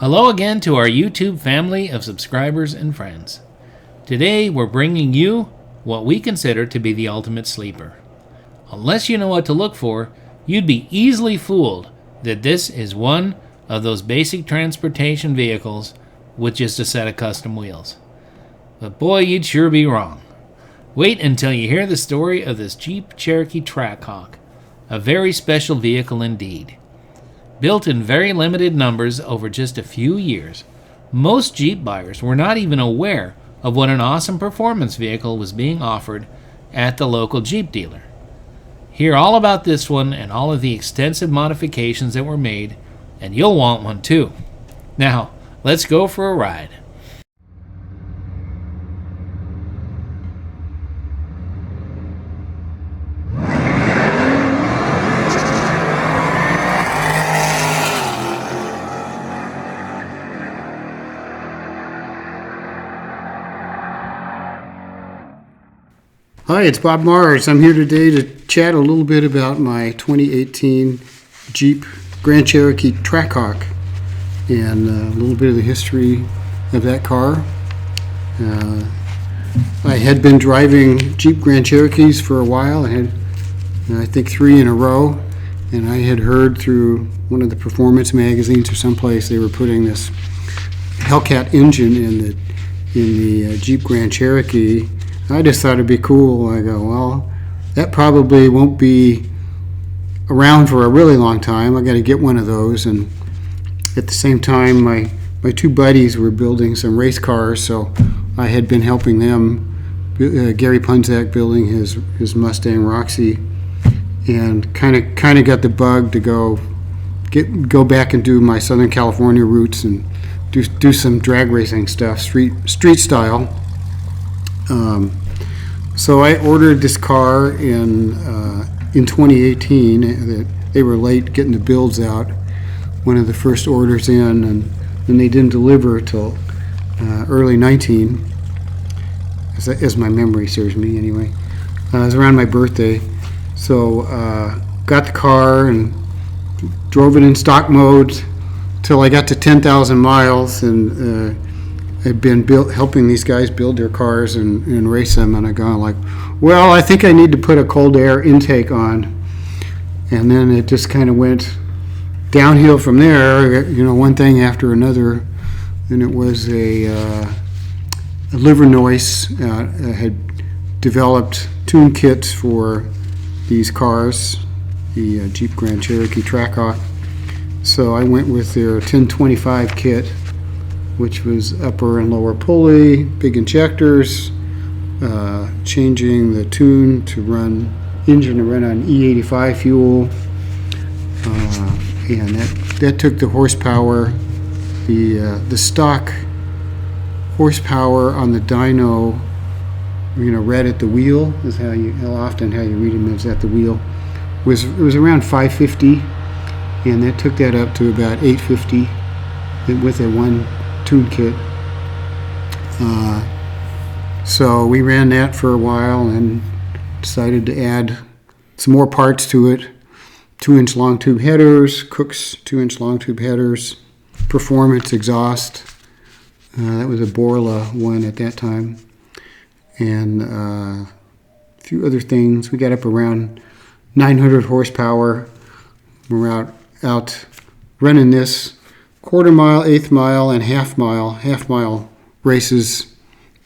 Hello again to our YouTube family of subscribers and friends. Today we're bringing you what we consider to be the ultimate sleeper. Unless you know what to look for, you'd be easily fooled that this is one of those basic transportation vehicles with just a set of custom wheels. But boy, you'd sure be wrong. Wait until you hear the story of this Jeep Cherokee Trackhawk, a very special vehicle indeed. Built in very limited numbers over just a few years, most Jeep buyers were not even aware of what an awesome performance vehicle was being offered at the local Jeep dealer. Hear all about this one and all of the extensive modifications that were made, and you'll want one too. Now, let's go for a ride. Hi, it's Bob Mars. I'm here today to chat a little bit about my 2018 Jeep Grand Cherokee Trackhawk and a little bit of the history of that car. I had been driving Jeep Grand Cherokees for a while. I had, I think, 3 in a row, and I had heard through one of the performance magazines or someplace they were putting this Hellcat engine in the Jeep Grand Cherokee. I just thought it'd be cool. I go, well, that probably won't be around for a really long time. I got to get one of those. And at the same time, my 2 buddies were building some race cars, so I had been helping them. Gary Punzak building his Mustang Roxy, and kind of got the bug to go back and do my Southern California roots and do some drag racing stuff, street style. So I ordered this car in 2018. They were late getting the builds out, one of the first orders in, and they didn't deliver till early 19, as my memory serves me anyway. It was around my birthday. So got the car and drove it in stock mode till I got to 10,000 miles, and I'd been helping these guys build their cars and race them, and I go like, well, I think I need to put a cold air intake on. And then it just kind of went downhill from there, one thing after another. And it was a Liver Noise had developed tune kits for these cars, the Jeep Grand Cherokee Trackhawk. So I went with their 1025 kit, which was upper and lower pulley, big injectors, changing the tune engine to run on E85 fuel, and that took the horsepower, the stock horsepower on the dyno, right at the wheel is how you read them is at the wheel, it was around 550, and that took that up to about 850 with a one tune kit. So we ran that for a while and decided to add some more parts to it. 2-inch long tube headers, Cook's 2-inch long tube headers, performance exhaust. That was a Borla one at that time. And a few other things. We got up around 900 horsepower. We're out running this quarter mile, eighth mile, and half mile races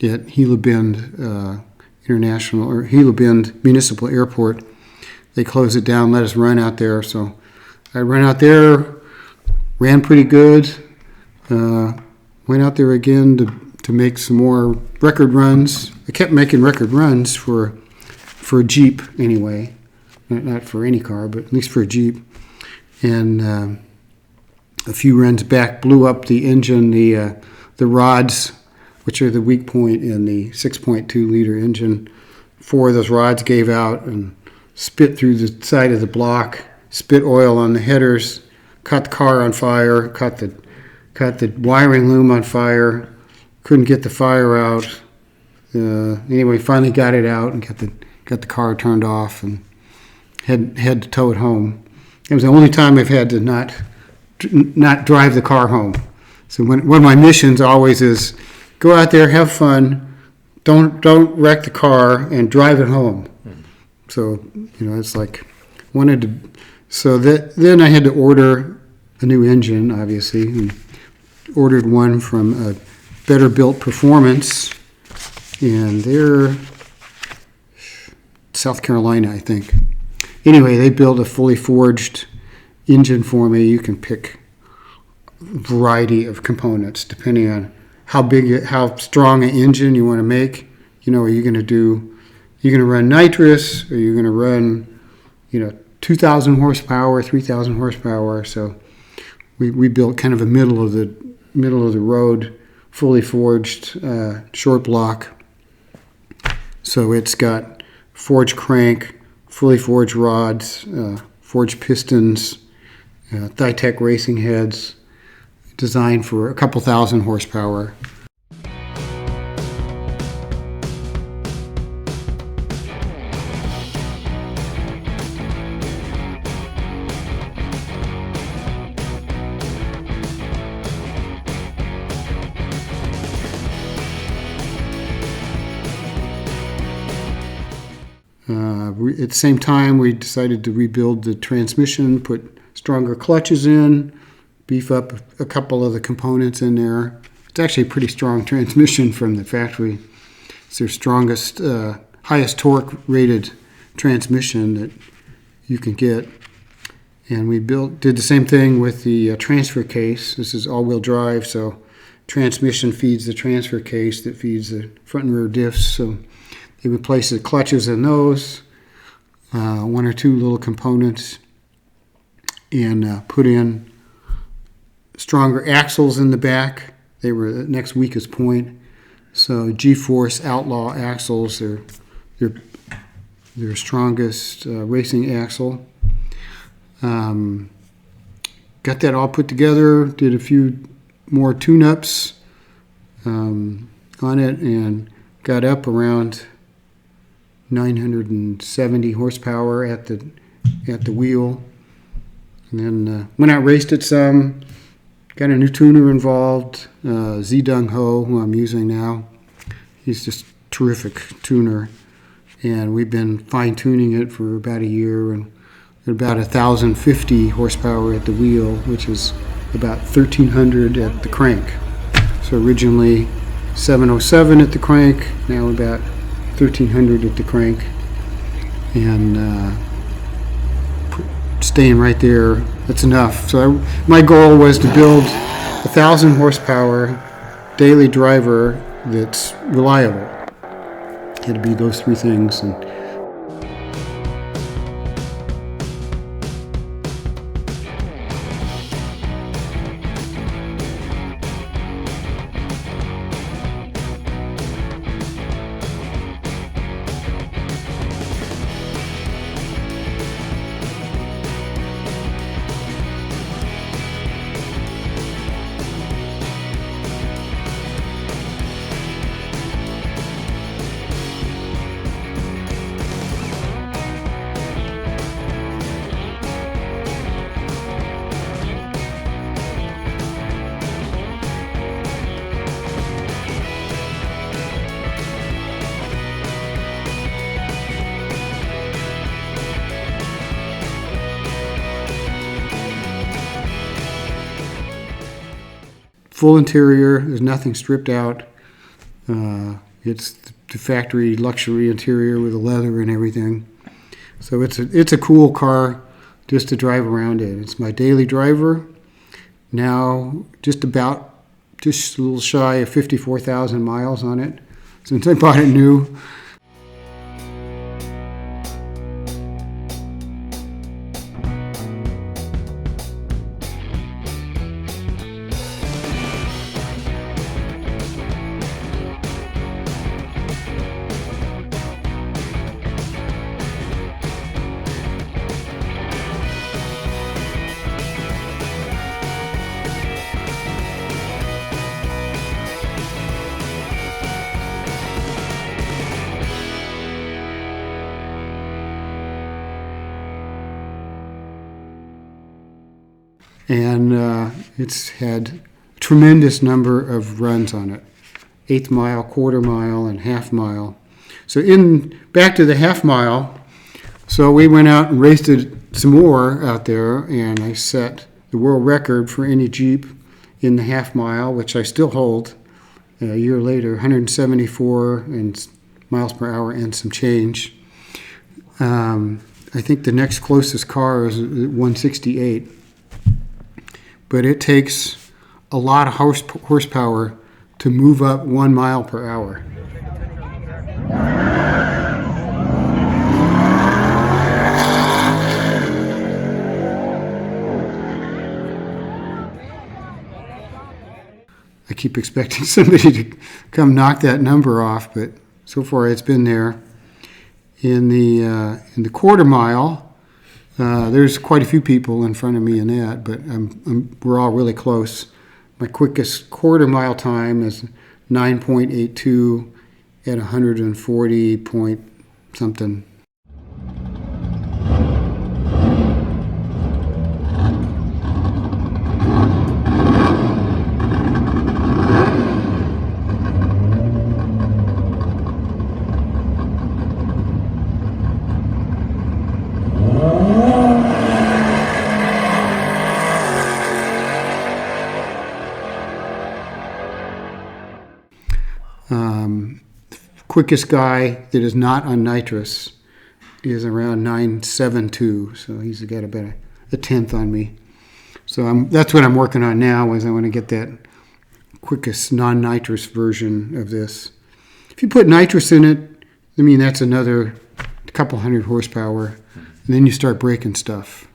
at Gila Bend International or Gila Bend Municipal Airport. They closed it down, let us run out there. So I ran out there, ran pretty good. Went out there again to make some more record runs. I kept making record runs for a Jeep anyway, not for any car, but at least for a Jeep. And a few runs back, blew up the engine, the rods, which are the weak point in the 6.2 liter engine. 4 of those rods gave out and spit through the side of the block, spit oil on the headers, caught the car on fire, caught the wiring loom on fire, couldn't get the fire out. Anyway, finally got it out and got the car turned off and had to tow it home. It was the only time I've had to not drive the car home. So one of my missions always is go out there, have fun, don't wreck the car, and drive it home. So it's like wanted to. So then I had to order a new engine, obviously, and ordered one from a Better Built Performance, and they're South Carolina, I think. Anyway, they built a fully forged engine for me. You can pick a variety of components depending on how strong an engine you want to make. Are you going to run nitrous, or you're going to run, 2,000 horsepower, 3,000 horsepower. So we built kind of a middle of the road, fully forged short block. So it's got forged crank, fully forged rods, forged pistons, Thytec racing heads, designed for a couple thousand horsepower. At the same time, we decided to rebuild the transmission, put stronger clutches in, beef up a couple of the components in there. It's actually a pretty strong transmission from the factory. It's their strongest, highest torque rated transmission that you can get. And we did the same thing with the transfer case. This is all-wheel drive, so transmission feeds the transfer case that feeds the front and rear diffs. So they replaced the clutches in those, one or two little components, and put in stronger axles in the back. They were the next weakest point. So G-Force Outlaw axles are their strongest racing axle. Got that all put together, did a few more tune-ups on it, and got up around 970 horsepower at the wheel. And then went out, raced it some, got a new tuner involved, Zedung Ho, who I'm using now. He's just a terrific tuner. And we've been fine-tuning it for about a year, and about 1,050 horsepower at the wheel, which is about 1,300 at the crank. So originally 707 at the crank, now about 1,300 at the crank, and staying right there. That's enough. So my goal was to build 1,000 horsepower daily driver that's reliable. It had to be those three things. And full interior, there's nothing stripped out. It's the factory luxury interior with the leather and everything. So it's a cool car just to drive around in. It's my daily driver. Now just a little shy of 54,000 miles on it since I bought it new. And it's had a tremendous number of runs on it. 1/8 mile, 1/4 mile, and 1/2 mile. So back to the 1/2 mile, so we went out and raced it some more out there, and I set the world record for any Jeep in the 1/2 mile, which I still hold a year later, 174 miles per hour and some change. I think the next closest car is 168, but it takes a lot of horsepower to move up 1 mile per hour. I keep expecting somebody to come knock that number off, but so far it's been there. In the 1/4 mile, there's quite a few people in front of me in that, but we're all really close. My quickest 1/4 mile time is 9.82 at 140 point something. Quickest guy that is not on nitrous is around 9.72, so he's got about a tenth on me. So that's what I'm working on now, is I want to get that quickest non-nitrous version of this. If you put nitrous in it, I mean, that's another couple hundred horsepower, and then you start breaking stuff.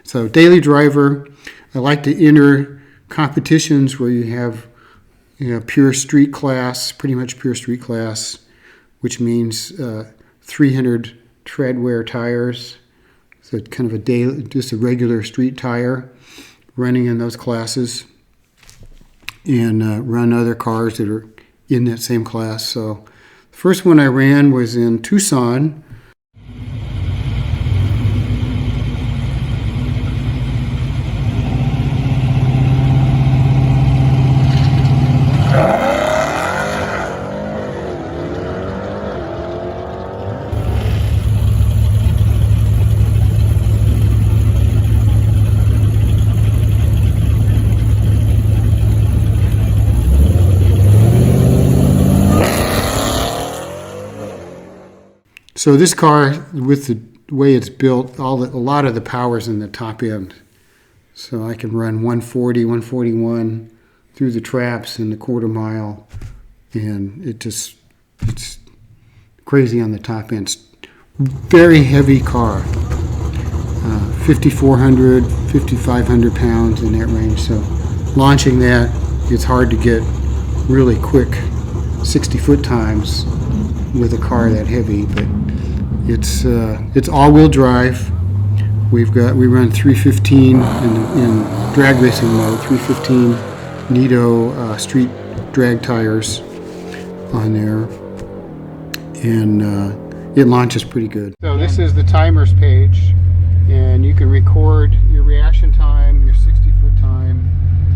So daily driver, I like to enter competitions where you have pure street class, pretty much pure street class, which means 300 tread wear tires. So kind of just a regular street tire, running in those classes, and run other cars that are in that same class. So the first one I ran was in Tucson. So this car, with the way it's built, a lot of the power's in the top end. So I can run 140, 141 through the traps in the 1/4 mile, and it's crazy on the top end. It's very heavy car, 5,400, 5,500 pounds in that range. So launching that, it's hard to get really quick 60-foot times with a car that heavy, but it's all-wheel drive. We run 315 in drag racing mode, 315 Nitto street drag tires on there, and it launches pretty good. So this is the timers page, and you can record your reaction time, your 60-foot time,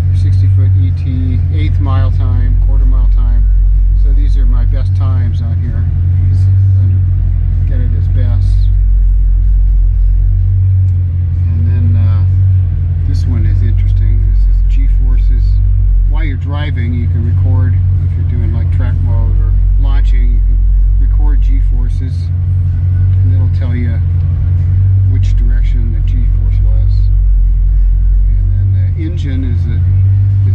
your 60-foot ET, 1/8 mile time, 1/4 mile time. So these are my best times on here. Get it as best. And then this one is interesting. This is G-forces. While you're driving, you can record, if you're doing like track mode or launching, you can record G-forces, and it'll tell you which direction the G-force was. And then the engine is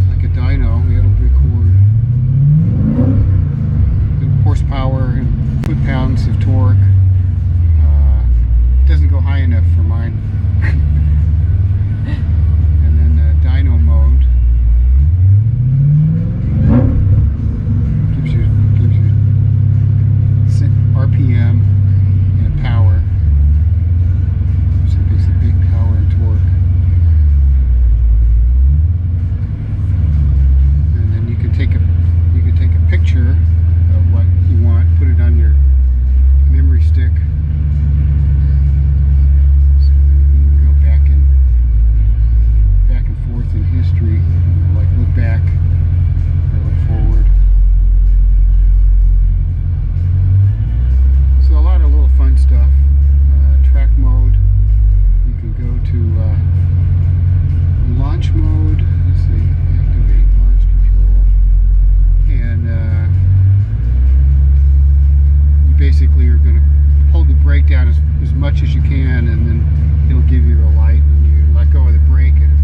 like a dyno. It'll record the horsepower and foot-pounds of torque. Doesn't go high enough for mine. And then the dyno mode gives you RPM and power. So it gives the big power and torque. And then you can take a picture of what you want, put it on your memory stick. So you can go back much as you can, and then it'll give you a light when you let go of the brake and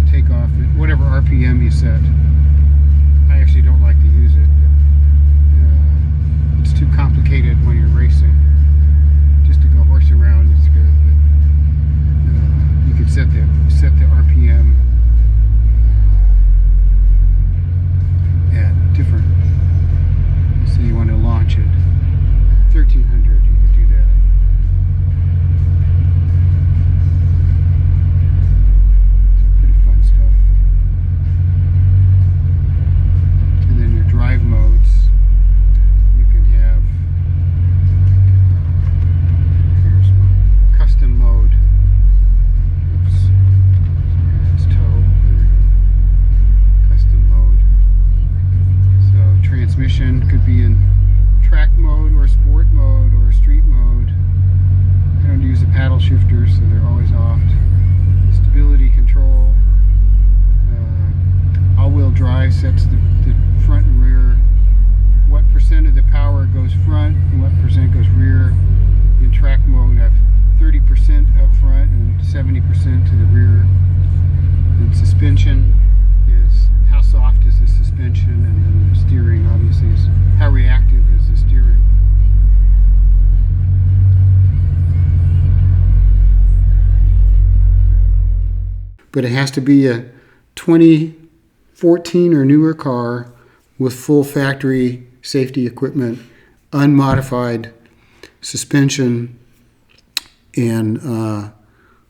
take off at whatever RPM you set. I actually don't like to use it. It's too complicated when you're racing. Just to go horse around, it's good. But, you could set the RPM at different. Say you want to launch it 1300, you could do that. It's pretty fun stuff. And then your drive modes, you can have, here's my custom mode. Oops. Sorry, that's tow. There we go. Custom mode. So transmission could be in track mode or sport mode or street mode. I don't use the paddle shifters, so they're always off. Stability control. All-wheel drive sets the front and rear. What percent of the power goes front and what percent goes rear. In track mode, I have 30% up front and 70% to the rear. And suspension is how soft is the suspension, and then the steering obviously is how reactive is the steering. But it has to be a 2014 or newer car with full factory safety equipment, unmodified suspension, and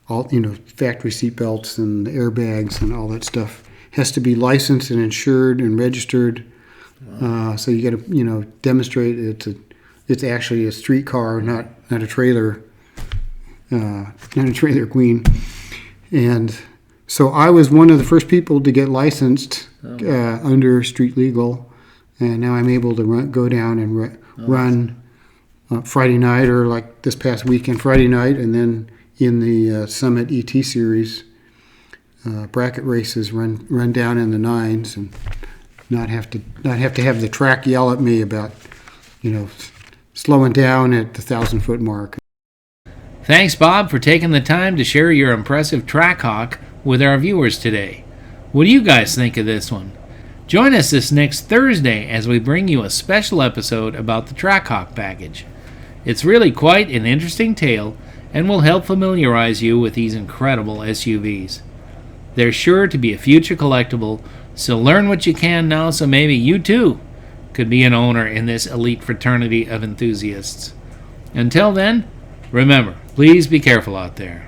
all factory seat belts and airbags and all that stuff. Has to be licensed and insured and registered. Wow. So you got to demonstrate it's actually a street car, not a trailer, not a trailer queen. And so I was one of the first people to get licensed under street legal, and now I'm able to go down and run Friday night, or like this past weekend Friday night, and then in the Summit ET Series bracket races, run down in the 9s and not have to have the track yell at me about slowing down at the 1,000-foot mark. Thanks, Bob, for taking the time to share your impressive Trackhawk with our viewers today. What do you guys think of this one? Join us this next Thursday as we bring you a special episode about the Trackhawk package. It's really quite an interesting tale and will help familiarize you with these incredible SUVs. They're sure to be a future collectible, so learn what you can now so maybe you too could be an owner in this elite fraternity of enthusiasts. Until then, remember, please be careful out there.